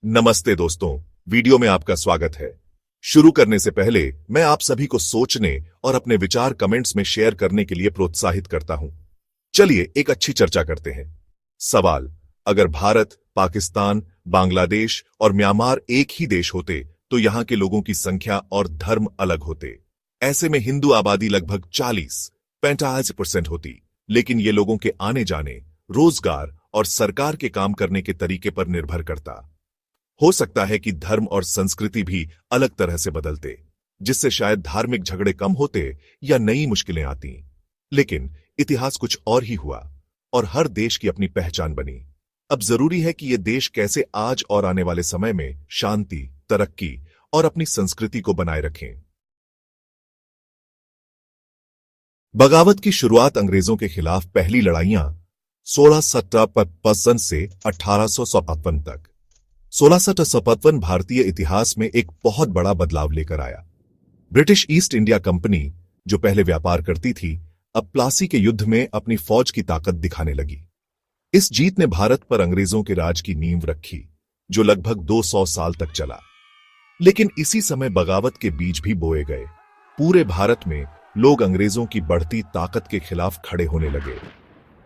नमस्ते दोस्तों, वीडियो में आपका स्वागत है। शुरू करने से पहले मैं आप सभी को सोचने और अपने विचार कमेंट्स में शेयर करने के लिए प्रोत्साहित करता हूं। चलिए एक अच्छी चर्चा करते हैं। सवाल: अगर भारत, पाकिस्तान, बांग्लादेश और म्यांमार एक ही देश होते तो यहां के लोगों की संख्या और धर्म अलग होते। ऐसे में हिंदू आबादी लगभग 40-45% होती, लेकिन ये लोगों के आने जाने, रोजगार और सरकार के काम करने के तरीके पर निर्भर करता। हो सकता है कि धर्म और संस्कृति भी अलग तरह से बदलते, जिससे शायद धार्मिक झगड़े कम होते या नई मुश्किलें आती। लेकिन इतिहास कुछ और ही हुआ और हर देश की अपनी पहचान बनी। अब जरूरी है कि ये देश कैसे आज और आने वाले समय में शांति, तरक्की और अपनी संस्कृति को बनाए रखें। बगावत की शुरुआत अंग्रेजों के खिलाफ पहली लड़ाइयां 1657 से 1857 तक। 1657 भारतीय इतिहास में एक बहुत बड़ा बदलाव लेकर आया। ब्रिटिश ईस्ट इंडिया कंपनी, जो पहले व्यापार करती थी, अब प्लासी के युद्ध में अपनी फौज की ताकत दिखाने लगी। इस जीत ने भारत पर अंग्रेजों के राज की नींव रखी, जो लगभग 200 साल तक चला। लेकिन इसी समय बगावत के बीज भी बोए गए। पूरे भारत में लोग अंग्रेजों की बढ़ती ताकत के खिलाफ खड़े होने लगे।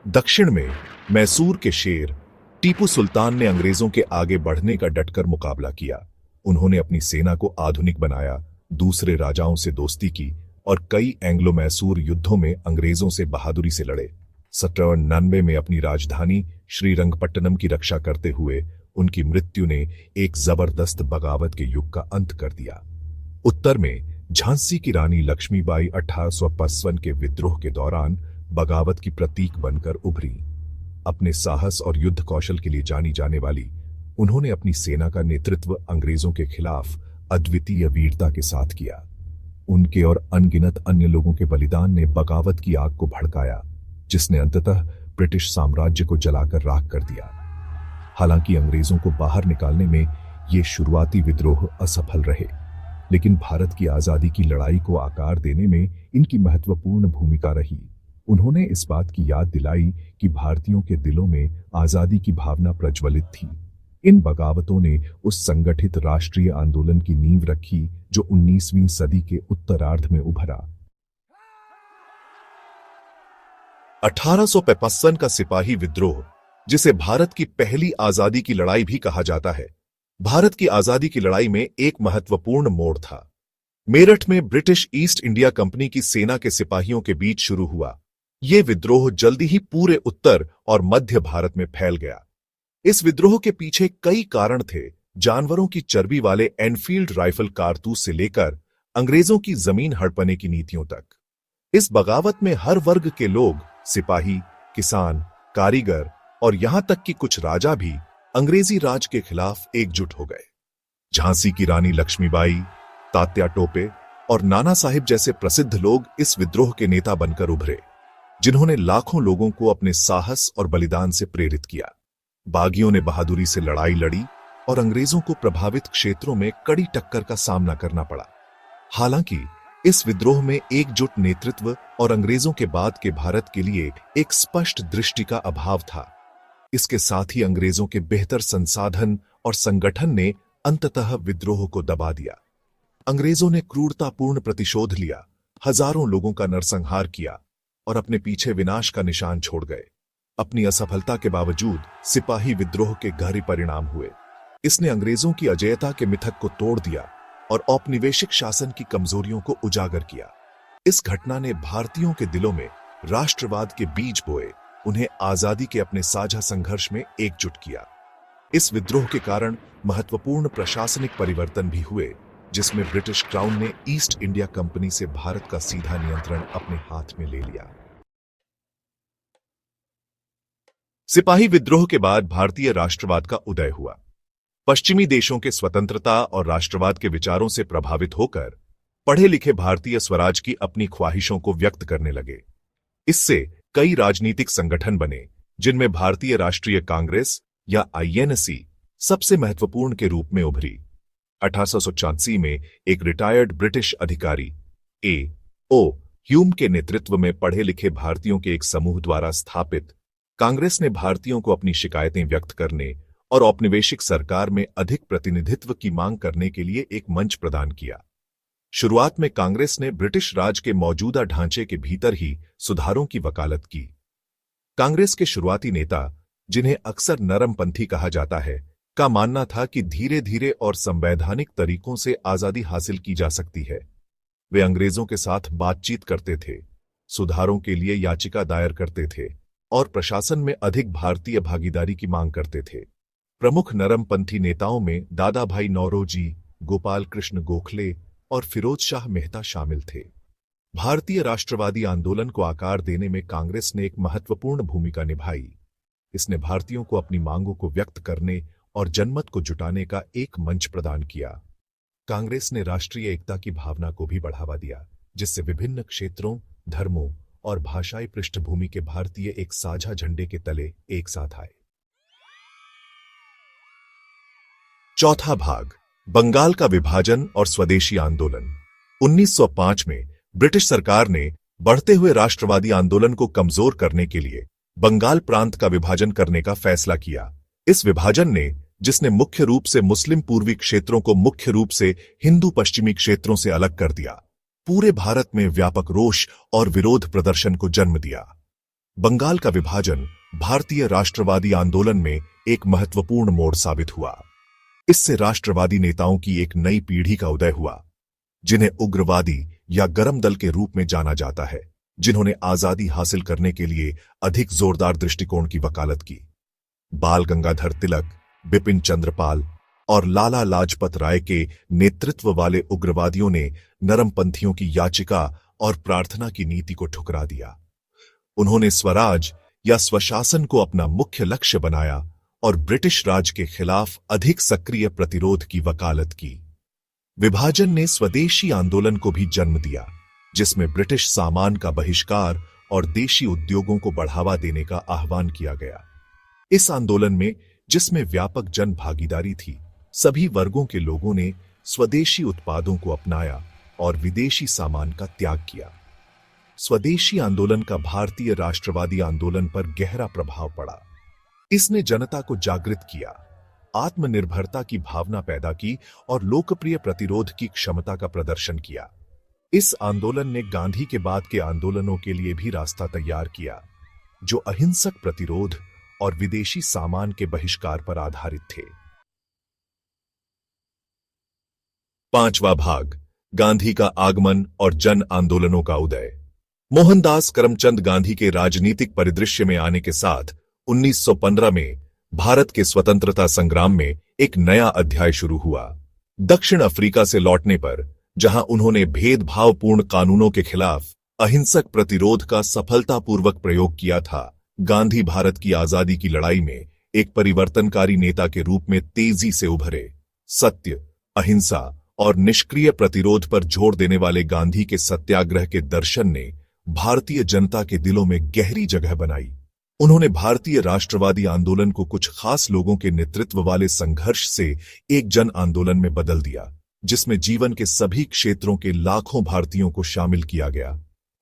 दक्षिण में मैसूर के शेर टीपू सुल्तान ने अंग्रेजों के आगे बढ़ने का डटकर मुकाबला किया। उन्होंने अपनी सेना को आधुनिक बनाया, दूसरे राजाओं से दोस्ती की और कई एंग्लो मैसूर युद्धों में अंग्रेजों से बहादुरी से लड़े। 1799 में अपनी राजधानी श्रीरंगपट्टनम की रक्षा करते हुए उनकी मृत्यु ने एक जबरदस्त बगावत के युग का अंत कर दिया। उत्तर में झांसी की रानी लक्ष्मीबाई 1855 के विद्रोह के दौरान बगावत की प्रतीक बनकर उभरी। अपने साहस और युद्ध कौशल के लिए जानी जाने वाली उन्होंने अपनी सेना का नेतृत्व अंग्रेजों के खिलाफ अद्वितीय वीरता के साथ किया। उनके और अनगिनत अन्य लोगों के बलिदान ने बगावत की आग को भड़काया, जिसने अंततः ब्रिटिश साम्राज्य को जलाकर राख कर दिया। हालांकि अंग्रेजों को बाहर निकालने में ये शुरुआती विद्रोह असफल रहे, लेकिन भारत की आजादी की लड़ाई को आकार देने में इनकी महत्वपूर्ण भूमिका रही। उन्होंने इस बात की याद दिलाई कि भारतीयों के दिलों में आजादी की भावना प्रज्वलित थी। इन बगावतों ने उस संगठित राष्ट्रीय आंदोलन की नींव रखी जो 19वीं सदी के उत्तरार्ध में उभरा। 1855 का सिपाही विद्रोह, जिसे भारत की पहली आजादी की लड़ाई भी कहा जाता है, भारत की आजादी की लड़ाई में एक महत्वपूर्ण मोड़ था। मेरठ में ब्रिटिश ईस्ट इंडिया कंपनी की सेना के सिपाहियों के बीच शुरू हुआ। यह विद्रोह जल्दी ही पूरे उत्तर और मध्य भारत में फैल गया। इस विद्रोह के पीछे कई कारण थे, जानवरों की चर्बी वाले एनफील्ड राइफल कारतूस से लेकर अंग्रेजों की जमीन हड़पने की नीतियों तक। इस बगावत में हर वर्ग के लोग, सिपाही, किसान, कारीगर और यहां तक कि कुछ राजा भी अंग्रेजी राज के खिलाफ एकजुट हो गए। झांसी की रानी लक्ष्मीबाई, तात्या टोपे और नाना साहिब जैसे प्रसिद्ध लोग इस विद्रोह के नेता बनकर उभरे, जिन्होंने लाखों लोगों को अपने साहस और बलिदान से प्रेरित किया। बागियों ने बहादुरी से लड़ाई लड़ी और अंग्रेजों को प्रभावित क्षेत्रों में कड़ी टक्कर का सामना करना पड़ा। हालांकि इस विद्रोह में एकजुट नेतृत्व और अंग्रेजों के बाद के भारत के लिए एक स्पष्ट दृष्टि का अभाव था। इसके साथ ही अंग्रेजों के बेहतर संसाधन और संगठन ने अंततः विद्रोह को दबा दिया। अंग्रेजों ने क्रूरतापूर्ण प्रतिशोध लिया, हजारों लोगों का नरसंहार किया और अपने पीछे विनाश का निशान छोड़ गए। अपनी असफलता के बावजूद सिपाही विद्रोह के गहरे परिणाम हुए। इसने अंग्रेजों की अजेयता के मिथक को तोड़ दिया और औपनिवेशिक शासन की कमजोरियों को उजागर किया। इस घटना ने भारतीयों के दिलों में राष्ट्रवाद के बीज बोए, उन्हें आजादी के अपने साझा संघर्ष में एकजुट किया। इस विद्रोह के कारण महत्वपूर्ण प्रशासनिक परिवर्तन भी हुए, जिसमें ब्रिटिश क्राउन ने ईस्ट इंडिया कंपनी से भारत का सीधा नियंत्रण अपने हाथ में ले लिया। सिपाही विद्रोह के बाद भारतीय राष्ट्रवाद का उदय हुआ। पश्चिमी देशों के स्वतंत्रता और राष्ट्रवाद के विचारों से प्रभावित होकर पढ़े लिखे भारतीय स्वराज की अपनी ख्वाहिशों को व्यक्त करने लगे। इससे कई राजनीतिक संगठन बने, जिनमें भारतीय राष्ट्रीय कांग्रेस या आईएनसी सबसे महत्वपूर्ण के रूप में उभरी। 1884 में एक रिटायर्ड ब्रिटिश अधिकारी ए.ओ. ह्यूम के नेतृत्व में पढ़े लिखे भारतीयों के एक समूह द्वारा स्थापित कांग्रेस ने भारतीयों को अपनी शिकायतें व्यक्त करने और औपनिवेशिक सरकार में अधिक प्रतिनिधित्व की मांग करने के लिए एक मंच प्रदान किया। शुरुआत में कांग्रेस ने ब्रिटिश राज के मौजूदा ढांचे के भीतर ही सुधारों की वकालत की। कांग्रेस के शुरुआती नेता, जिन्हें अक्सर नरमपंथी कहा जाता है, का मानना था कि धीरे धीरे और संवैधानिक तरीकों से आजादी हासिल की जा सकती है। वे अंग्रेजों के साथ बातचीत करते थे, सुधारों के लिए याचिका दायर करते थे और प्रशासन में अधिक भारतीय भागीदारी की मांग करते थे। प्रमुख नरमपंथी नेताओं में दादा भाई नौरोजी, गोपाल कृष्ण गोखले और फिरोज शाह मेहता शामिल थे। भारतीय राष्ट्रवादी आंदोलन को आकार देने में कांग्रेस ने एक महत्वपूर्ण भूमिका निभाई। इसने भारतीयों को अपनी मांगों को व्यक्त करने और जनमत को जुटाने का एक मंच प्रदान किया। कांग्रेस ने राष्ट्रीय एकता की भावना को भी बढ़ावा दिया, जिससे विभिन्न क्षेत्रों, धर्मों और भाषाई पृष्ठभूमि के भारतीय एक साझा झंडे के तले एक साथ आए। चौथा भाग, बंगाल का विभाजन और स्वदेशी आंदोलन। 1905 में ब्रिटिश सरकार ने बढ़ते हुए राष्ट्रवादी आंदोलन को कमजोर करने के लिए बंगाल प्रांत का विभाजन करने का फैसला किया। इस विभाजन ने, जिसने मुख्य रूप से मुस्लिम पूर्वी क्षेत्रों को मुख्य रूप से हिंदू पश्चिमी क्षेत्रों से अलग कर दिया, पूरे भारत में व्यापक रोष और विरोध प्रदर्शन को जन्म दिया। बंगाल का विभाजन भारतीय राष्ट्रवादी आंदोलन में एक महत्वपूर्ण मोड़ साबित हुआ। इससे राष्ट्रवादी नेताओं की एक नई पीढ़ी का उदय हुआ, जिन्हें उग्रवादी या गरम दल के रूप में जाना जाता है, जिन्होंने आजादी हासिल करने के लिए अधिक जोरदार दृष्टिकोण की वकालत की। बाल गंगाधर तिलक, बिपिन चंद्रपाल और लाला लाजपत राय के नेतृत्व वाले उग्रवादियों ने नरमपंथियों की याचिका और प्रार्थना की नीति को ठुकरा दिया। उन्होंने स्वराज या स्वशासन को अपना मुख्य लक्ष्य बनाया और ब्रिटिश राज के खिलाफ अधिक सक्रिय प्रतिरोध की वकालत की। विभाजन ने स्वदेशी आंदोलन को भी जन्म दिया, जिसमें ब्रिटिश सामान का बहिष्कार और देशी उद्योगों को बढ़ावा देने का आह्वान किया गया। इस आंदोलन में, जिसमें व्यापक जन भागीदारी थी, सभी वर्गों के लोगों ने स्वदेशी उत्पादों को अपनाया और विदेशी सामान का त्याग किया। स्वदेशी आंदोलन का भारतीय राष्ट्रवादी आंदोलन पर गहरा प्रभाव पड़ा। इसने जनता को जागृत किया, आत्मनिर्भरता की भावना पैदा की और लोकप्रिय प्रतिरोध की क्षमता का प्रदर्शन किया। इस आंदोलन ने गांधी के बाद के आंदोलनों के लिए भी रास्ता तैयार किया, जो अहिंसक प्रतिरोध और विदेशी सामान के बहिष्कार पर आधारित थे। पांचवा भाग, गांधी का आगमन और जन आंदोलनों का उदय। मोहनदास करमचंद गांधी के राजनीतिक परिदृश्य में आने के साथ 1915 में भारत के स्वतंत्रता संग्राम में एक नया अध्याय शुरू हुआ। दक्षिण अफ्रीका से लौटने पर, जहां उन्होंने भेदभावपूर्ण कानूनों के खिलाफ अहिंसक प्रतिरोध का सफलतापूर्वक प्रयोग किया था, गांधी भारत की आजादी की लड़ाई में एक परिवर्तनकारी नेता के रूप में तेजी से उभरे। सत्य, अहिंसा और निष्क्रिय प्रतिरोध पर जोर देने वाले गांधी के सत्याग्रह के दर्शन ने भारतीय जनता के दिलों में गहरी जगह बनाई। उन्होंने भारतीय राष्ट्रवादी आंदोलन को कुछ खास लोगों के नेतृत्व वाले संघर्ष से एक जन आंदोलन में बदल दिया, जिसमें जीवन के सभी क्षेत्रों के लाखों भारतीयों को शामिल किया गया।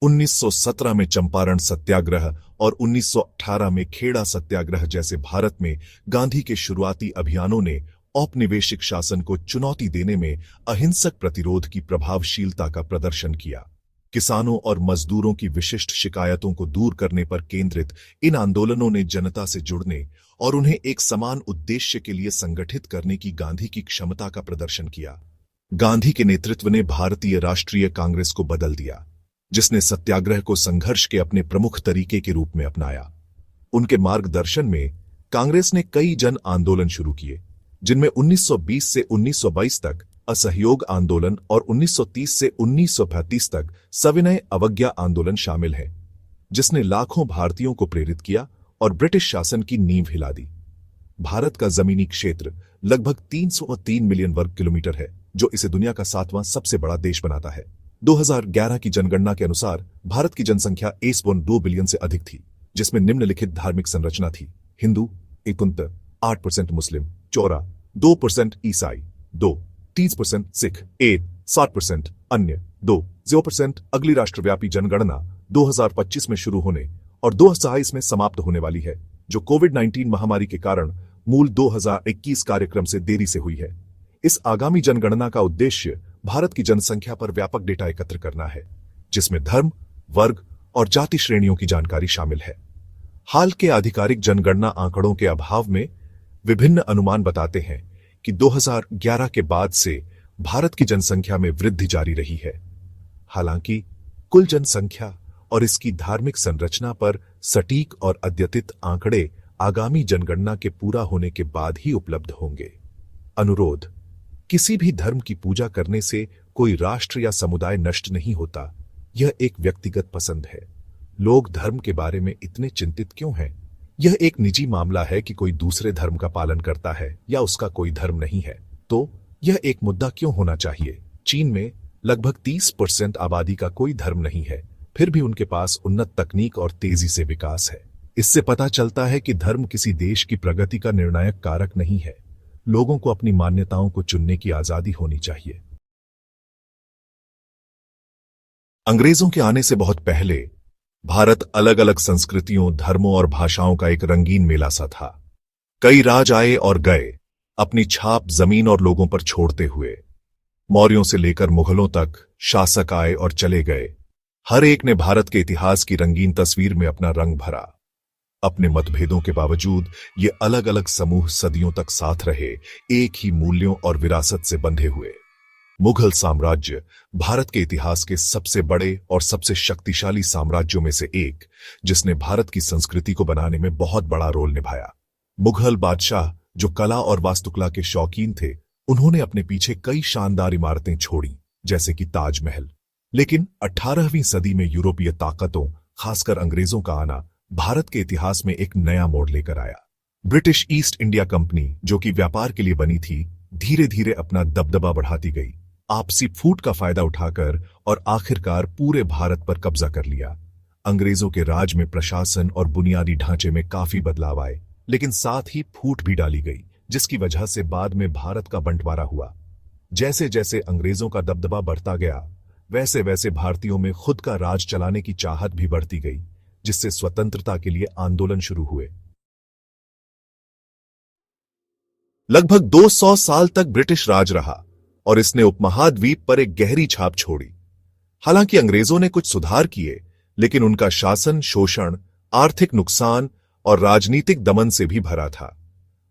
1917 में चंपारण सत्याग्रह और 1918 में खेड़ा सत्याग्रह जैसे भारत में गांधी के शुरुआती अभियानों ने औपनिवेशिक शासन को चुनौती देने में अहिंसक प्रतिरोध की प्रभावशीलता का प्रदर्शन किया। किसानों और मजदूरों की विशिष्ट शिकायतों को दूर करने पर केंद्रित इन आंदोलनों ने जनता से जुड़ने और उन्हें एक समान उद्देश्य के लिए संगठित करने की गांधी की क्षमता का प्रदर्शन किया। गांधी के नेतृत्व ने भारतीय राष्ट्रीय कांग्रेस को बदल दिया, जिसने सत्याग्रह को संघर्ष के अपने प्रमुख तरीके के रूप में अपनाया। उनके मार्गदर्शन में कांग्रेस ने कई जन आंदोलन शुरू किए, जिनमें 1920 से 1922 तक असहयोग आंदोलन और 1930 से 1935 तक सविनय अवज्ञा आंदोलन शामिल है, जिसने लाखों भारतीयों को प्रेरित किया और ब्रिटिश शासन की नींव हिला दी। भारत का जमीनी क्षेत्र लगभग 303 मिलियन वर्ग किलोमीटर है, जो इसे दुनिया का 7वां सबसे बड़ा देश बनाता है। 2011 की जनगणना के अनुसार भारत की जनसंख्या 1.2 बिलियन से अधिक थी, जिसमें निम्नलिखित धार्मिक संरचना थी: हिंदू 8%, मुस्लिम 2% ईसाई 30% सिख 60% अन्य 0% अगली राष्ट्रव्यापी जनगणना 2025 में शुरू होने और 2027 में समाप्त होने वाली है, जो कोविड-19 महामारी के कारण मूल 2021 कार्यक्रम से देरी से हुई है। इस आगामी जनगणना का उद्देश्य भारत की जनसंख्या पर व्यापक डेटा एकत्र करना है, जिसमें धर्म, वर्ग और जाति श्रेणियों की जानकारी शामिल है। हाल के आधिकारिक जनगणना आंकड़ों के अभाव में विभिन्न अनुमान बताते हैं कि 2011 के बाद से भारत की जनसंख्या में वृद्धि जारी रही है। हालांकि कुल जनसंख्या और इसकी धार्मिक संरचना पर सटीक और अद्यतित आंकड़े आगामी जनगणना के पूरा होने के बाद ही उपलब्ध होंगे। अनुरोध: किसी भी धर्म की पूजा करने से कोई राष्ट्र या समुदाय नष्ट नहीं होता। यह एक व्यक्तिगत पसंद है। लोग धर्म के बारे में इतने चिंतित क्यों हैं? यह एक निजी मामला है कि कोई दूसरे धर्म का पालन करता है या उसका कोई धर्म नहीं है, तो यह एक मुद्दा क्यों होना चाहिए? चीन में लगभग 30% आबादी का कोई धर्म नहीं है, फिर भी उनके पास उन्नत तकनीक और तेजी से विकास है। इससे पता चलता है कि धर्म किसी देश की प्रगति का निर्णायक कारक नहीं है। लोगों को अपनी मान्यताओं को चुनने की आजादी होनी चाहिए। अंग्रेजों के आने से बहुत पहले भारत अलग अलग संस्कृतियों, धर्मों और भाषाओं का एक रंगीन मेला सा था। कई राज आए और गए, अपनी छाप जमीन और लोगों पर छोड़ते हुए। मौर्यों से लेकर मुगलों तक शासक आए और चले गए। हर एक ने भारत के इतिहास की रंगीन तस्वीर में अपना रंग भरा। अपने मतभेदों के बावजूद ये अलग अलग समूह सदियों तक साथ रहे, एक ही मूल्यों और विरासत से बंधे हुए। मुगल साम्राज्य भारत के इतिहास के सबसे बड़े और सबसे शक्तिशाली साम्राज्यों में से एक, जिसने भारत की संस्कृति को बनाने में बहुत बड़ा रोल निभाया। मुगल बादशाह जो कला और वास्तुकला के शौकीन थे, उन्होंने अपने पीछे कई शानदार इमारतें छोड़ी, जैसे कि ताजमहल। लेकिन 18वीं सदी में यूरोपीय ताकतों, खासकर अंग्रेजों का आना भारत के इतिहास में एक नया मोड़ लेकर आया। ब्रिटिश ईस्ट इंडिया कंपनी, जो कि व्यापार के लिए बनी थी, धीरे धीरे अपना दबदबा बढ़ाती गई, आपसी फूट का फायदा उठाकर, और आखिरकार पूरे भारत पर कब्जा कर लिया। अंग्रेजों के राज में प्रशासन और बुनियादी ढांचे में काफी बदलाव आए, लेकिन साथ ही फूट भी डाली गई, जिसकी वजह से बाद में भारत का बंटवारा हुआ। जैसे जैसे अंग्रेजों का दबदबा बढ़ता गया, वैसे वैसे भारतीयों में खुद का राज चलाने की चाहत भी बढ़ती गई, जिससे स्वतंत्रता के लिए आंदोलन शुरू हुए। लगभग 200 साल तक ब्रिटिश राज रहा और इसने उपमहाद्वीप पर एक गहरी छाप छोड़ी। हालांकि अंग्रेजों ने कुछ सुधार किए, लेकिन उनका शासन शोषण, आर्थिक नुकसान और राजनीतिक दमन से भी भरा था।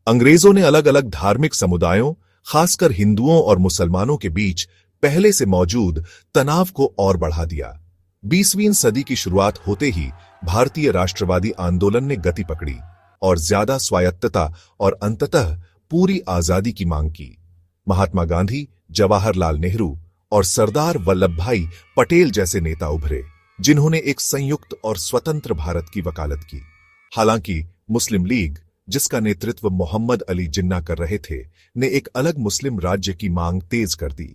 अंग्रेजों ने अलग अलग धार्मिक समुदायों, खासकर हिंदुओं और मुसलमानों के बीच पहले से मौजूद तनाव को और बढ़ा दिया। 20वीं सदी की शुरुआत होते ही भारतीय राष्ट्रवादी आंदोलन ने गति पकड़ी और ज्यादा स्वायत्तता और अंततः पूरी आजादी की मांग की। महात्मा गांधी, जवाहरलाल नेहरू और सरदार वल्लभ भाई पटेल जैसे नेता उभरे, जिन्होंने एक संयुक्त और स्वतंत्र भारत की वकालत की। हालांकि मुस्लिम लीग, जिसका नेतृत्व मोहम्मद अली जिन्ना कर रहे थे, ने एक अलग मुस्लिम राज्य की मांग तेज कर दी।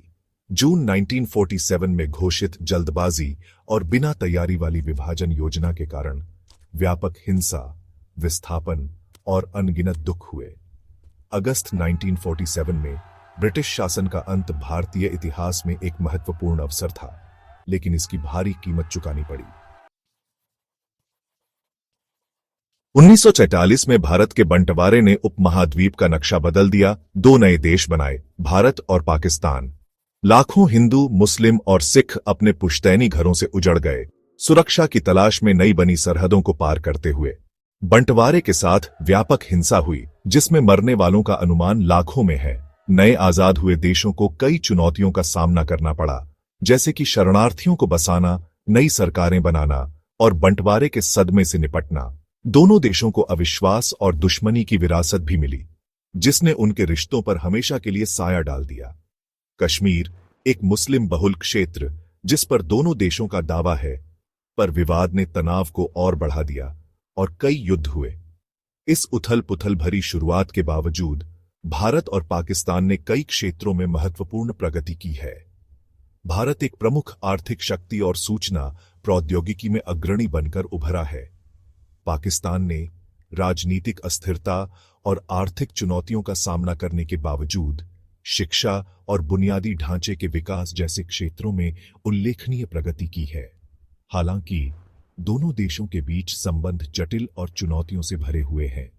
जून 1947 में घोषित जल्दबाजी और बिना तैयारी वाली विभाजन योजना के कारण व्यापक हिंसा, विस्थापन और अनगिनत दुख हुए। अगस्त 1947 में ब्रिटिश शासन का अंत भारतीय इतिहास में एक महत्वपूर्ण अवसर था, लेकिन इसकी भारी कीमत चुकानी पड़ी। 1944 में भारत के बंटवारे ने उपमहाद्वीप का नक्शा बदल दिया। 2 नए देश बनाए, भारत और पाकिस्तान। लाखों हिंदू, मुस्लिम और सिख अपने पुश्तैनी घरों से उजड़ गए, सुरक्षा की तलाश में नई बनी सरहदों को पार करते हुए। बंटवारे के साथ व्यापक हिंसा हुई, जिसमें मरने वालों का अनुमान लाखों में है। नए आजाद हुए देशों को कई चुनौतियों का सामना करना पड़ा, जैसे कि शरणार्थियों को बसाना, नई सरकारें बनाना और बंटवारे के सदमे से निपटना। दोनों देशों को अविश्वास और दुश्मनी की विरासत भी मिली, जिसने उनके रिश्तों पर हमेशा के लिए साया डाल दिया। कश्मीर एक मुस्लिम बहुल क्षेत्र, जिस पर दोनों देशों का दावा है, पर विवाद ने तनाव को और बढ़ा दिया और कई युद्ध हुए। इस उथल पुथल भरी शुरुआत के बावजूद भारत और पाकिस्तान ने कई क्षेत्रों में महत्वपूर्ण प्रगति की है। भारत एक प्रमुख आर्थिक शक्ति और सूचना प्रौद्योगिकी में अग्रणी बनकर उभरा है। पाकिस्तान ने राजनीतिक अस्थिरता और आर्थिक चुनौतियों का सामना करने के बावजूद शिक्षा और बुनियादी ढांचे के विकास जैसे क्षेत्रों में उल्लेखनीय प्रगति की है। हालांकि दोनों देशों के बीच संबंध जटिल और चुनौतियों से भरे हुए हैं।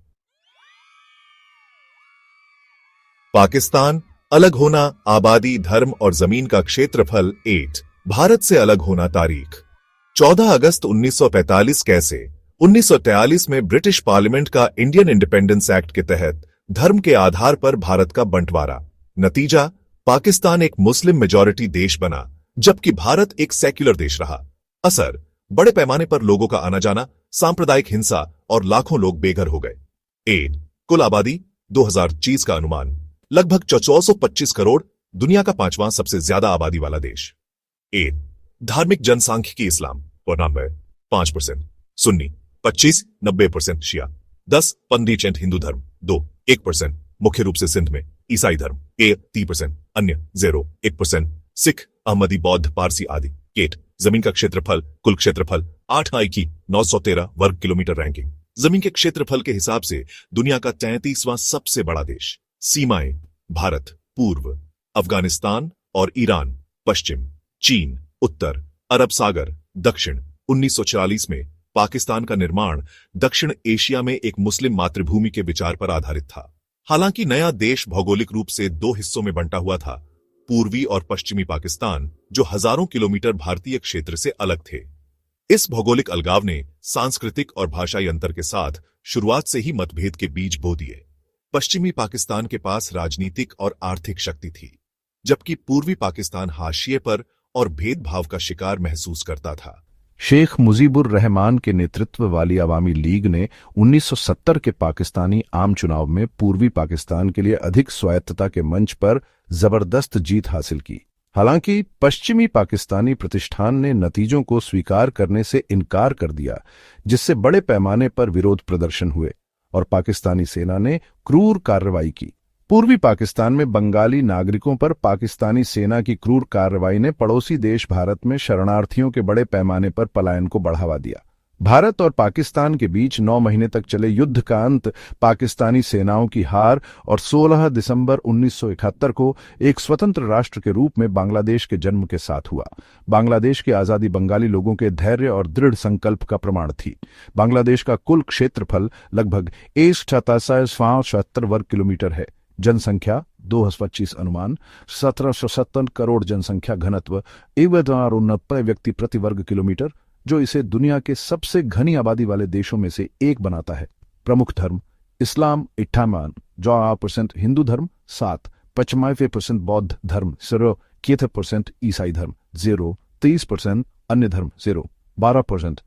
पाकिस्तान, अलग होना, आबादी, धर्म और जमीन का क्षेत्रफल 8। भारत से अलग होना तारीख 14 अगस्त 1945। कैसे? 1943 में ब्रिटिश पार्लियामेंट का इंडियन इंडिपेंडेंस एक्ट के तहत धर्म के आधार पर भारत का बंटवारा। नतीजा, पाकिस्तान एक मुस्लिम मेजॉरिटी देश बना, जबकि भारत एक सेक्युलर देश रहा। असर, बड़े पैमाने पर लोगों का आना जाना, सांप्रदायिक हिंसा और लाखों लोग बेघर हो गए। कुल आबादी 2020 का अनुमान लगभग 425 करोड़, दुनिया का 5वां सबसे ज्यादा आबादी वाला देश। धार्मिक जनसांख्यिकी इस्लाम 5%, सुन्नी 25-90%, शिया 10-15% हिंदू धर्म 2-1%, मुख्य रूप से सिंध में ईसाई धर्म 3%, अन्य 0-1%, सिख, अहमदी, बौद्ध, पारसी आदि। जमीन का क्षेत्रफल, कुल क्षेत्रफल 8,913 वर्ग किलोमीटर। रैंकिंग, जमीन के क्षेत्रफल के हिसाब से दुनिया का 33वां सबसे बड़ा देश। सीमाएं, भारत पूर्व, अफगानिस्तान और ईरान पश्चिम, चीन उत्तर, अरब सागर दक्षिण। 1940 में पाकिस्तान का निर्माण दक्षिण एशिया में एक मुस्लिम मातृभूमि के विचार पर आधारित था। हालांकि नया देश भौगोलिक रूप से 2 हिस्सों में बंटा हुआ था, पूर्वी और पश्चिमी पाकिस्तान, जो हजारों किलोमीटर भारतीय क्षेत्र से अलग थे। इस भौगोलिक अलगाव ने सांस्कृतिक और भाषाई अंतर के साथ शुरुआत से ही मतभेद के बीज बो दिए। पश्चिमी पाकिस्तान के पास राजनीतिक और आर्थिक शक्ति थी, जबकि पूर्वी पाकिस्तान हाशिए पर और भेदभाव का शिकार महसूस करता था। शेख मुजीबुर रहमान के नेतृत्व वाली अवामी लीग ने 1970 के पाकिस्तानी आम चुनाव में पूर्वी पाकिस्तान के लिए अधिक स्वायत्तता के मंच पर जबरदस्त जीत हासिल की। हालांकि पश्चिमी पाकिस्तानी प्रतिष्ठान ने नतीजों को स्वीकार करने से इनकार कर दिया, जिससे बड़े पैमाने पर विरोध प्रदर्शन हुए और पाकिस्तानी सेना ने क्रूर कार्रवाई की। पूर्वी पाकिस्तान में बंगाली नागरिकों पर पाकिस्तानी सेना की क्रूर कार्रवाई ने पड़ोसी देश भारत में शरणार्थियों के बड़े पैमाने पर पलायन को बढ़ावा दिया। भारत और पाकिस्तान के बीच 9 महीने तक चले युद्ध का अंत पाकिस्तानी सेनाओं की हार और 16 दिसंबर 1971 को एक स्वतंत्र राष्ट्र के रूप में बांग्लादेश के जन्म के साथ हुआ। बांग्लादेश की आजादी बंगाली लोगों के धैर्य और दृढ़ संकल्प का प्रमाण थी। बांग्लादेश का कुल क्षेत्रफल लगभग 1,77 वर्ग किलोमीटर है। जनसंख्या 2025 अनुमान 1770 करोड़ जनसंख्या घनत्व 1,090 व्यक्ति प्रति वर्ग किलोमीटर, जो इसे दुनिया के सबसे घनी आबादी वाले देशों में से एक बनाता है। प्रमुख धर्म इस्लाम 58%, हिंदू धर्म 7, 55% बौद्ध धर्म 0, ईसाई धर्म 0, 30% अन्य धर्म 0, 12%।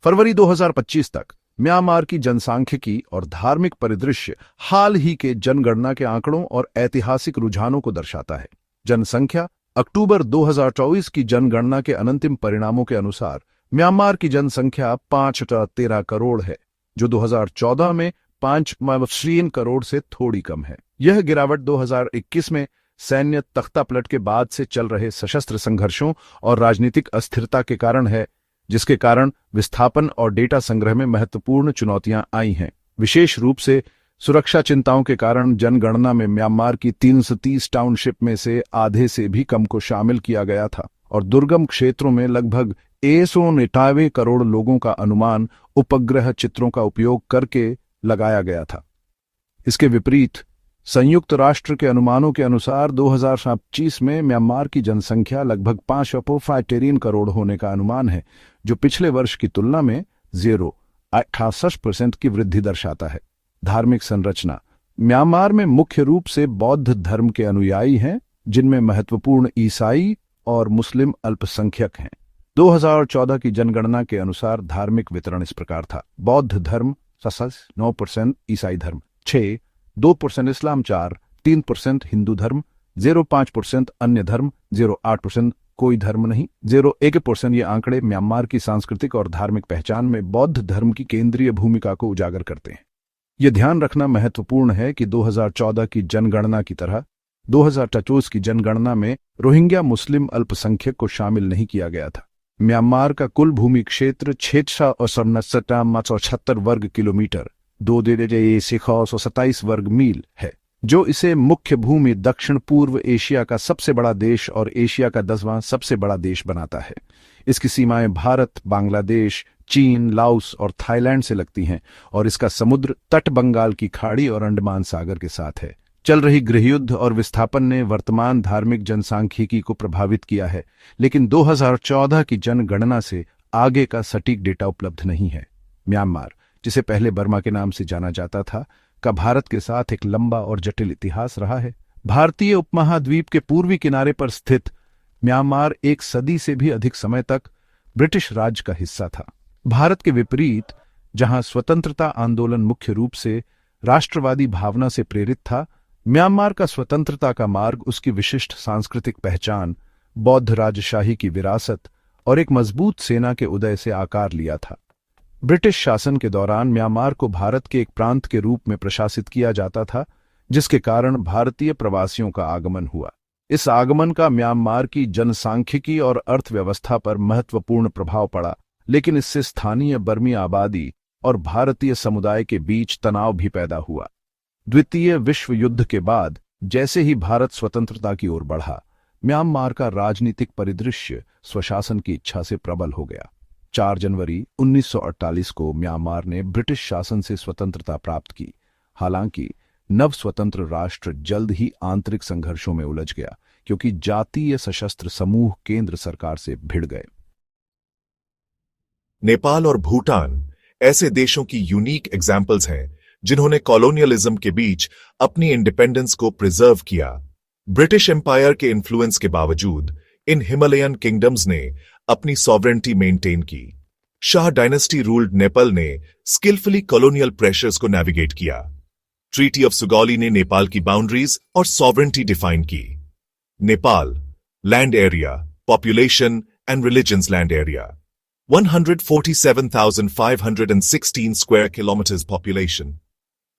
फरवरी 2025 तक म्यांमार की जनसांख्यिकी और धार्मिक परिदृश्य हाल ही के जनगणना के आंकड़ों और ऐतिहासिक रुझानों को दर्शाता है। जनसंख्या अक्टूबर 2024 की जनगणना के अंतिम परिणामों के अनुसार म्यांमार की जनसंख्या 5.13 करोड़ है, जो 2014 में 5 करोड़ से थोड़ी कम है। यह गिरावट 2021 में सैन्य तख्तापलट के बाद से चल रहे सशस्त्र संघर्षों और राजनीतिक अस्थिरता के कारण है, जिसके कारण विस्थापन और डेटा संग्रह में महत्वपूर्ण चुनौतियां आई हैं। विशेष रूप से सुरक्षा चिंताओं के कारण जनगणना में म्यांमार की 330 टाउनशिप में से आधे से भी कम को शामिल किया गया था और दुर्गम क्षेत्रों में लगभग 199 करोड़ लोगों का अनुमान उपग्रह चित्रों का उपयोग करके लगाया गया था। इसके विपरीत संयुक्त राष्ट्र के अनुमानों के अनुसार 2025 में म्यांमार की जनसंख्या लगभग 5.13 करोड़ होने का अनुमान है, जो पिछले वर्ष की तुलना में 0.68% की वृद्धि दर्शाता है। धार्मिक संरचना म्यांमार में मुख्य रूप से बौद्ध धर्म के अनुयायी हैं, जिनमें महत्वपूर्ण ईसाई और मुस्लिम अल्पसंख्यक हैं। 2014 की जनगणना के अनुसार धार्मिक वितरण इस प्रकार था: बौद्ध धर्म 9%, ईसाई धर्म 6%, 2% इस्लाम 4%, 3% हिंदू धर्म 0.5%, अन्य धर्म 0.8%, कोई धर्म नहीं 0.1%। ये आंकड़े म्यांमार की सांस्कृतिक और धार्मिक पहचान में बौद्ध धर्म की केंद्रीय भूमिका को उजागर करते हैं। यह ध्यान रखना महत्वपूर्ण है कि 2014 की जनगणना की तरह 2024 की जनगणना में रोहिंग्या मुस्लिम अल्पसंख्यक को शामिल नहीं किया गया था। म्यांमार का कुल भूमि क्षेत्र 676 वर्ग किलोमीटर 2,627 वर्ग मील है, जो इसे मुख्य भूमि दक्षिण पूर्व एशिया का सबसे बड़ा देश और एशिया का 10वां सबसे बड़ा देश बनाता है। इसकी सीमाएं भारत, बांग्लादेश, चीन, लाओस और थाईलैंड से लगती हैं और इसका समुद्र तट बंगाल की खाड़ी और अंडमान सागर के साथ है। चल रही गृहयुद्ध और विस्थापन ने वर्तमान धार्मिक जनसांख्यिकी को प्रभावित किया है, लेकिन 2014 की जनगणना से आगे का सटीक डेटा उपलब्ध नहीं है। म्यांमार, जिसे पहले बर्मा के नाम से जाना जाता था, का भारत के साथ एक लंबा और जटिल इतिहास रहा है। भारतीय उपमहाद्वीप के पूर्वी किनारे पर स्थित म्यांमार एक सदी से भी अधिक समय तक ब्रिटिश राज का हिस्सा था। भारत के विपरीत, जहां स्वतंत्रता आंदोलन मुख्य रूप से राष्ट्रवादी भावना से प्रेरित था, म्यांमार का स्वतंत्रता का मार्ग उसकी विशिष्ट सांस्कृतिक पहचान, बौद्ध राजशाही की विरासत और एक मजबूत सेना के उदय से आकार लिया था। ब्रिटिश शासन के दौरान म्यांमार को भारत के एक प्रांत के रूप में प्रशासित किया जाता था, जिसके कारण भारतीय प्रवासियों का आगमन हुआ। इस आगमन का म्यांमार की जनसांख्यिकी और अर्थव्यवस्था पर महत्वपूर्ण प्रभाव पड़ा, लेकिन इससे स्थानीय बर्मी आबादी और भारतीय समुदाय के बीच तनाव भी पैदा हुआ। द्वितीय विश्व युद्ध के बाद जैसे ही भारत स्वतंत्रता की ओर बढ़ा, म्यांमार का राजनीतिक परिदृश्य स्वशासन की इच्छा से प्रबल हो गया। 4 जनवरी 1948 को म्यांमार ने ब्रिटिश शासन से स्वतंत्रता प्राप्त की। हालांकि नव स्वतंत्र राष्ट्र जल्द ही आंतरिक संघर्षों में उलझ गया, क्योंकि जातीय सशस्त्र समूह केंद्र सरकार से भिड़ गए। नेपाल और भूटान ऐसे देशों की यूनिक एग्जाम्पल्स हैं जिन्होंने कॉलोनियलिज्म के बीच अपनी इंडिपेंडेंस को प्रिजर्व किया। ब्रिटिश एम्पायर के इन्फ्लुएंस के बावजूद इन हिमालयन किंगडम्स ने अपनी सॉवरेंटी मेंटेन की। शाह डायनेस्टी रूल्ड नेपाल ने स्किलफुली कॉलोनियल प्रेशर्स को नेविगेट किया। ट्रीटी ऑफ सुगौली ने नेपाल की बाउंड्रीज और सॉवरेंटी डिफाइन की। Nepal land area, population and religions land area 147,516 square kilometers population,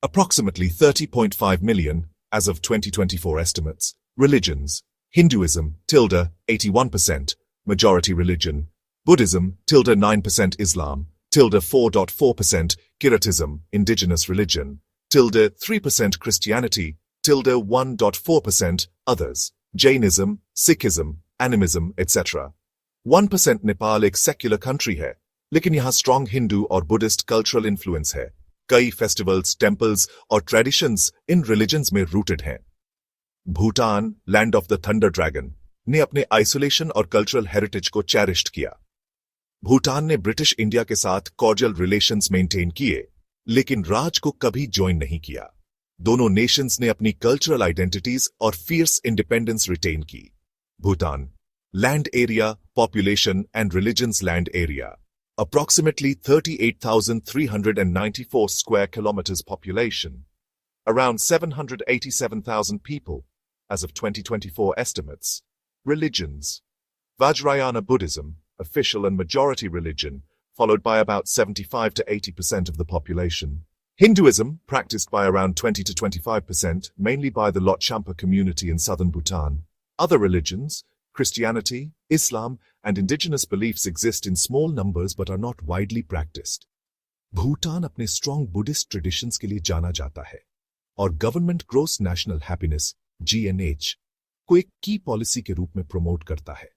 approximately 30.5 million as of 2024 estimates. Religions: Hinduism tilde 81%, majority religion; Buddhism tilde 9%, Islam tilde 4.4%, Kiratism indigenous religion tilde 3%, Christianity tilde 1.4%, others; Jainism, Sikhism, animism, etc. 1%। Nepal एक secular country है, लेकिन यहां strong Hindu और Buddhist cultural influence है। कई festivals, temples और traditions इन religions में rooted हैं। Bhutan, land of the thunder dragon, ने अपने आइसोलेशन और कल्चरल हेरिटेज को चेरिश्ड किया। भूटान ने ब्रिटिश इंडिया के साथ कॉर्डियल रिलेशंस मेंटेन किए, लेकिन राज को कभी ज्वाइन नहीं किया। दोनों नेशंस ने अपनी कल्चरल आइडेंटिटीज और फियर्स इंडिपेंडेंस रिटेन की। Bhutan land area, population and religions. Land area approximately 38,394 square kilometers, population around 787,000 people as of 2024 estimates. Religions: Vajrayana Buddhism, official and majority religion, followed by about 75 to 80% of the population. Hinduism, practiced by around 20 to 25%, mainly by the Lhotshampa community in southern Bhutan. Other religions: Christianity, Islam, and indigenous beliefs exist in small numbers but are not widely practiced. Bhutan अपने strong Buddhist traditions के लिए जाना जाता है और government gross national happiness (GNH) को एक की पॉलिसी के रूप में प्रमोट करता है।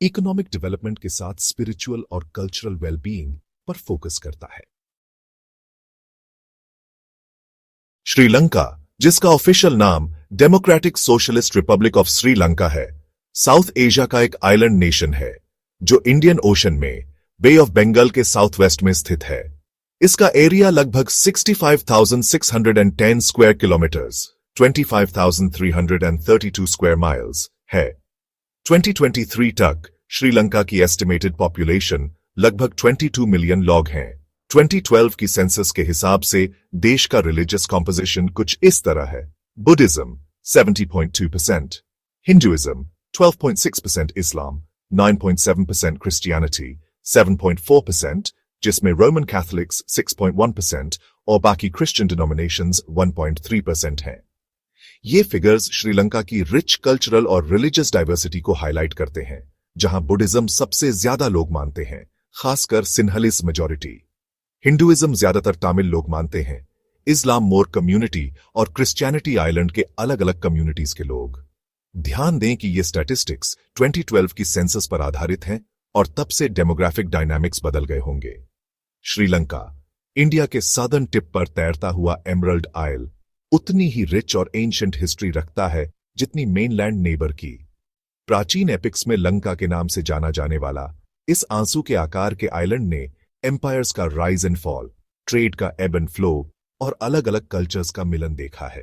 इकोनॉमिक डेवलपमेंट के साथ स्पिरिचुअल और कल्चरल वेलबीइंग पर फोकस करता है। श्रीलंका, जिसका ऑफिशियल नाम democratic socialist Republic of Sri Lanka है, साउथ एशिया का एक आइलैंड नेशन है जो इंडियन ओशन में बे ऑफ बंगाल के साउथ वेस्ट में स्थित है। इसका एरिया लगभग 65,610 स्क्वायर किलोमीटर्स 25,332 स्क्वायर माइल्स है। 2023 तक श्रीलंका की एस्टिमेटेड पॉपुलेशन लगभग 22 मिलियन लोग हैं। 2012 की सेंसस के हिसाब से देश का रिलीजियस कॉम्पोजिशन कुछ इस तरह है: बुद्धिज्म 70.2%, हिंदुइज्म 12.6%, इस्लाम 9.7%, क्रिश्चियनिटी 7.4%, जिसमें रोमन कैथोलिक्स 6.1% और बाकी क्रिश्चियन डिनोमिनेशंस 1.3% हैं। ये फिगर्स श्रीलंका की रिच कल्चरल और रिलीजियस डाइवर्सिटी को हाईलाइट करते हैं, जहां बुद्धिज्म सबसे ज्यादा लोग मानते हैं, खासकर सिन्हलिस मेजॉरिटी। हिंदुइज्म ज्यादातर तमिल लोग मानते हैं, इस्लाम मोर कम्युनिटी और क्रिश्चियनिटी आइलैंड के अलग अलग कम्युनिटीज के लोग। ध्यान दें कि ये स्टैटिस्टिक्स 2012 की सेंसस पर आधारित हैं और तब से डेमोग्राफिक डायनामिक्स बदल गए होंगे। श्रीलंका, इंडिया के सदर्न टिप पर तैरता हुआ एमरल्ड आइल, उतनी ही रिच और एंशिएंट हिस्ट्री रखता है जितनी मेनलैंड नेबर की। प्राचीन एपिक्स में लंका के नाम से जाना जाने वाला इस आंसू के आकार के आइलैंड ने एम्पायर्स का राइज एंड फॉल, ट्रेड का एब एंड फ्लो और अलग अलग कल्चर्स का मिलन देखा है।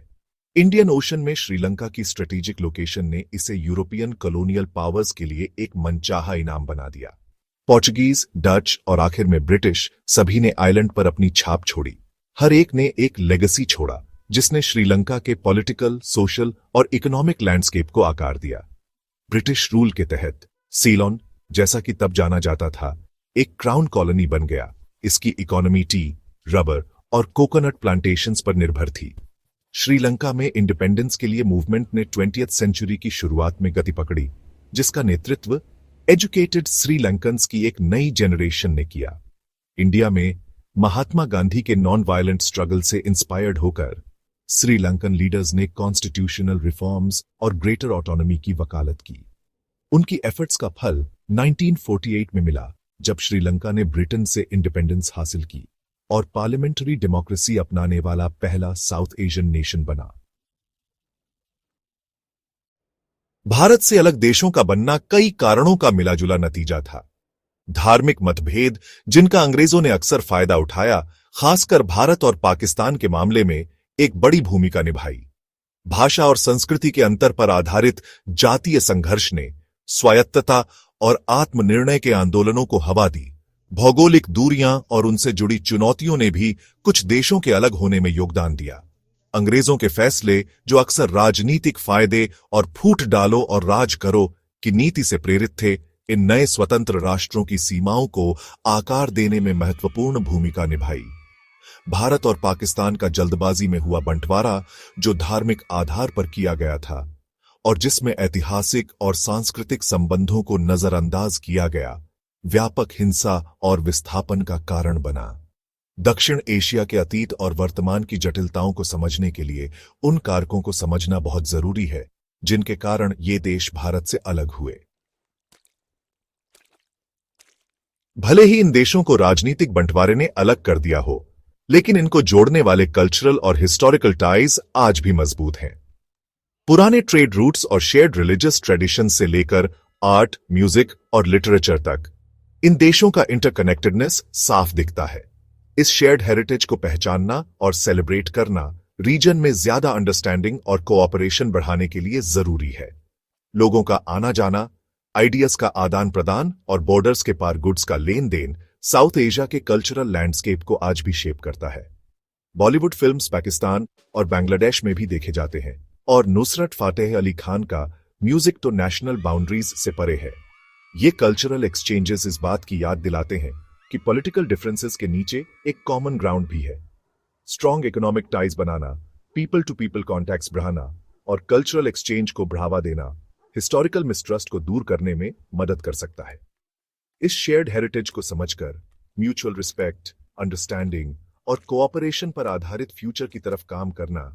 इंडियन ओशन में श्रीलंका की स्ट्रेटेजिक लोकेशन ने इसे यूरोपियन कॉलोनियल पावर्स के लिए एक मनचाहा इनाम बना दिया। पोर्चुगीज, डच और आखिर में ब्रिटिश सभी ने आइलैंड पर अपनी छाप छोड़ी। हर एक ने एक लेगेसी छोड़ा जिसने श्रीलंका के पॉलिटिकल, सोशल और इकोनॉमिक लैंडस्केप को आकार दिया। ब्रिटिश रूल के तहत सीलोन, जैसा कि तब जाना जाता था, एक क्राउन कॉलोनी बन गया। इसकी इकोनॉमी टी, रबर और कोकोनट प्लांटेशंस पर निर्भर थी। श्रीलंका में इंडिपेंडेंस के लिए मूवमेंट ने 20वीं सेंचुरी की शुरुआत में गति पकड़ी, जिसका नेतृत्व एजुकेटेड श्रीलंकन्स की एक नई जनरेशन ने किया। इंडिया में महात्मा गांधी के नॉन वायलेंट स्ट्रगल से इंस्पायर्ड होकर श्रीलंकन लीडर्स ने कॉन्स्टिट्यूशनल रिफॉर्म्स और ग्रेटर ऑटोनॉमी की वकालत की। उनकी एफर्ट्स का फल 1948 में मिला, जब श्रीलंका ने ब्रिटेन से इंडिपेंडेंस हासिल की और पार्लियामेंट्री डेमोक्रेसी अपनाने वाला पहला साउथ एशियन नेशन बना। भारत से अलग देशों का बनना कई कारणों का मिलाजुला नतीजा था। धार्मिक मतभेद, जिनका अंग्रेजों ने अक्सर फायदा उठाया, खासकर भारत और पाकिस्तान के मामले में एक बड़ी भूमिका निभाई। भाषा और संस्कृति के अंतर पर आधारित जातीय संघर्ष ने स्वायत्तता और आत्मनिर्णय के आंदोलनों को हवा दी। भौगोलिक दूरियां और उनसे जुड़ी चुनौतियों ने भी कुछ देशों के अलग होने में योगदान दिया। अंग्रेजों के फैसले, जो अक्सर राजनीतिक फायदे और फूट डालो और राज करो की नीति से प्रेरित थे, इन नए स्वतंत्र राष्ट्रों की सीमाओं को आकार देने में महत्वपूर्ण भूमिका निभाई। भारत और पाकिस्तान का जल्दबाजी में हुआ बंटवारा, जो धार्मिक आधार पर किया गया था और जिसमें ऐतिहासिक और सांस्कृतिक संबंधों को नजरअंदाज किया गया, व्यापक हिंसा और विस्थापन का कारण बना। दक्षिण एशिया के अतीत और वर्तमान की जटिलताओं को समझने के लिए उन कारकों को समझना बहुत जरूरी है जिनके कारण ये देश भारत से अलग हुए। भले ही इन देशों को राजनीतिक बंटवारे ने अलग कर दिया हो, लेकिन इनको जोड़ने वाले कल्चरल और हिस्टोरिकल टाइज आज भी मजबूत हैं। पुराने ट्रेड रूट्स और शेयर्ड रिलीजियस ट्रेडिशन से लेकर आर्ट, म्यूजिक और लिटरेचर तक इन देशों का इंटरकनेक्टेडनेस साफ दिखता है। इस शेयर्ड हेरिटेज को पहचानना और सेलिब्रेट करना रीजन में ज्यादा अंडरस्टैंडिंग और कोऑपरेशन बढ़ाने के लिए जरूरी है। लोगों का आना जाना, आइडियाज का आदान प्रदान और बॉर्डर्स के पार गुड्स का लेन देन साउथ एशिया के कल्चरल लैंडस्केप को आज भी शेप करता है। बॉलीवुड फिल्म्स पाकिस्तान और बांग्लादेश में भी देखे जाते हैं और नुसरत फातेह अली खान का म्यूजिक तो नेशनल बाउंड्रीज से परे है। ये कल्चरल एक्सचेंजेस इस बात की याद दिलाते हैं कि पॉलिटिकल डिफरेंसेस के नीचे एक कॉमन ग्राउंड भी है। स्ट्रॉन्ग इकोनॉमिक टाइज बनाना, पीपल टू पीपल कॉन्टैक्ट्स बढ़ाना और कल्चरल एक्सचेंज को बढ़ावा देना हिस्टोरिकल मिसट्रस्ट को दूर करने में मदद कर सकता है। इस शेयर्ड हेरिटेज को समझकर म्यूचुअल रिस्पेक्ट, अंडरस्टैंडिंग और कोऑपरेशन पर आधारित फ्यूचर की तरफ काम करना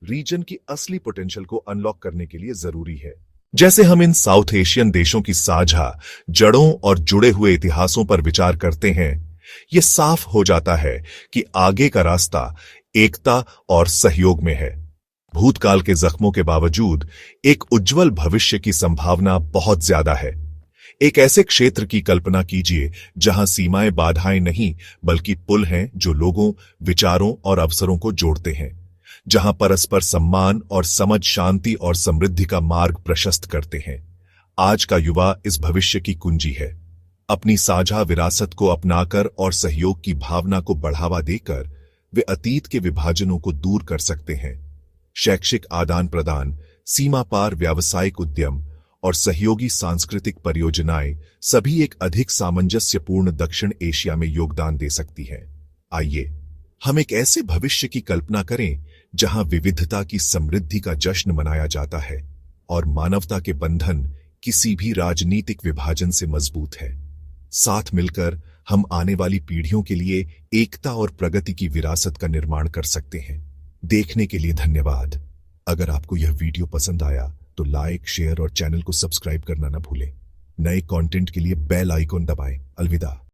रीजन की असली पोटेंशियल को अनलॉक करने के लिए जरूरी है। जैसे हम इन साउथ एशियन देशों की साझा जड़ों और जुड़े हुए इतिहासों पर विचार करते हैं, यह साफ हो जाता है कि आगे का रास्ता एकता और सहयोग में है। भूतकाल के जख्मों के बावजूद एक उज्जवल भविष्य की संभावना बहुत ज्यादा है। एक ऐसे क्षेत्र की कल्पना कीजिए जहां सीमाएं बाधाएं नहीं बल्कि पुल हैं जो लोगों, विचारों और अवसरों को जोड़ते हैं, जहां परस्पर सम्मान और समझ शांति और समृद्धि का मार्ग प्रशस्त करते हैं। आज का युवा इस भविष्य की कुंजी है। अपनी साझा विरासत को अपनाकर और सहयोग की भावना को बढ़ावा देकर वे अतीत के विभाजनों को दूर कर सकते हैं। शैक्षिक आदान प्रदान, सीमा पार व्यावसायिक उद्यम और सहयोगी सांस्कृतिक परियोजनाएं सभी एक अधिक सामंजस्यपूर्ण दक्षिण एशिया में योगदान दे सकती हैं। आइए हम एक ऐसे भविष्य की कल्पना करें जहां विविधता की समृद्धि का जश्न मनाया जाता है और मानवता के बंधन किसी भी राजनीतिक विभाजन से मजबूत है। साथ मिलकर हम आने वाली पीढ़ियों के लिए एकता और प्रगति की विरासत का निर्माण कर सकते हैं। देखने के लिए धन्यवाद। अगर आपको यह वीडियो पसंद आया तो लाइक, शेयर और चैनल को सब्सक्राइब करना न भूलें। नए कंटेंट के लिए बेल आइकॉन दबाएं। अलविदा।